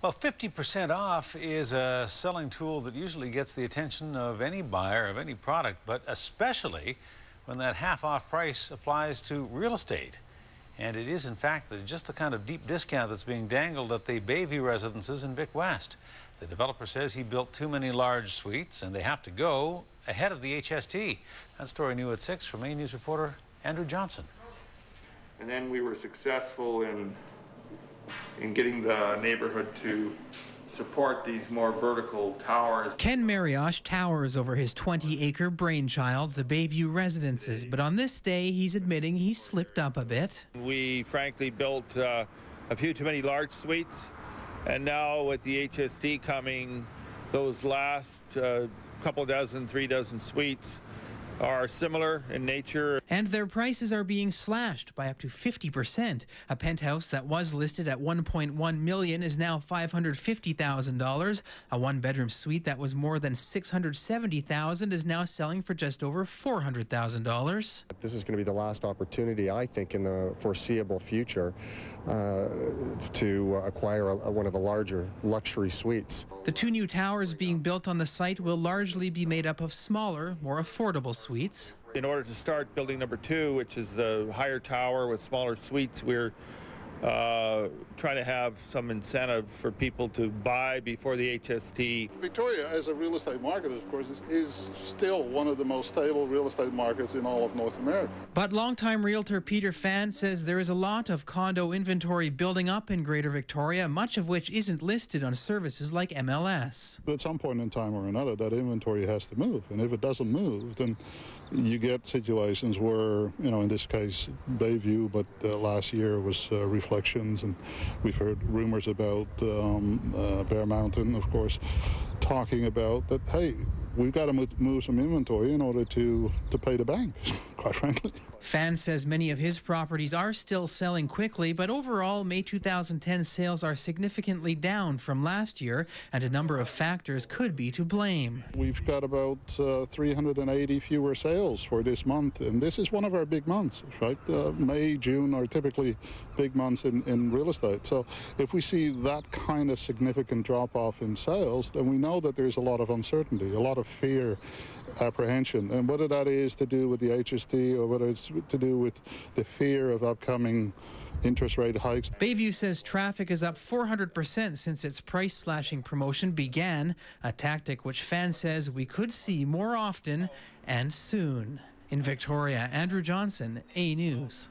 Well, 50% off is a selling tool that usually gets the attention of any buyer of any product, but especially when that half off price applies to real estate. And it is, in fact, just the kind of deep discount that's being dangled at the Bayview residences in Vic West. The developer says he built too many large suites and they have to go ahead of the HST. That story new at 6 from A News reporter Andrew Johnson. And then we were successful in getting the neighborhood to support these more vertical towers. Ken Mariosh towers over his 20-acre brainchild, the Bayview Residences, but on this day he's admitting he slipped up a bit. We frankly built a few too many large suites, and now with the HST coming, those last couple dozen, 3 dozen suites are similar in nature. And their prices are being slashed by up to 50%. A penthouse that was listed at $1.1 million is now $550,000. A one-bedroom suite that was more than $670,000 is now selling for just over $400,000. This is going to be the last opportunity, I think, in the foreseeable future to acquire one of the larger luxury suites. The 2 new towers being built on the site will largely be made up of smaller, more affordable suites. In order to start building number 2, which is the higher tower with smaller suites, we're trying to have some incentive for people to buy before the HST. Victoria, as a real estate market, of course, is still one of the most stable real estate markets in all of North America. But longtime realtor Peter Fan says there is a lot of condo inventory building up in Greater Victoria, much of which isn't listed on services like MLS. But at some point in time or another, that inventory has to move. And if it doesn't move, then you get situations where, in this case, Bayview, but last year was Reflections, and we've heard rumors about Bear Mountain, of course, talking about that, hey, we've got to move some inventory in order to pay the bank, quite frankly. Fan says many of his properties are still selling quickly, but overall, May 2010 sales are significantly down from last year, and a number of factors could be to blame. We've got about 380 fewer sales for this month, and this is one of our big months, right? May, June are typically big months in real estate. So if we see that kind of significant drop-off in sales, then we know that there's a lot of uncertainty, a lot of fear, apprehension, and whether that is to do with the HST or whether it's to do with the fear of upcoming interest rate hikes. Bayview says traffic is up 400% since its price slashing promotion began, a tactic which Fan says we could see more often and soon. In Victoria, Andrew Johnson, A News.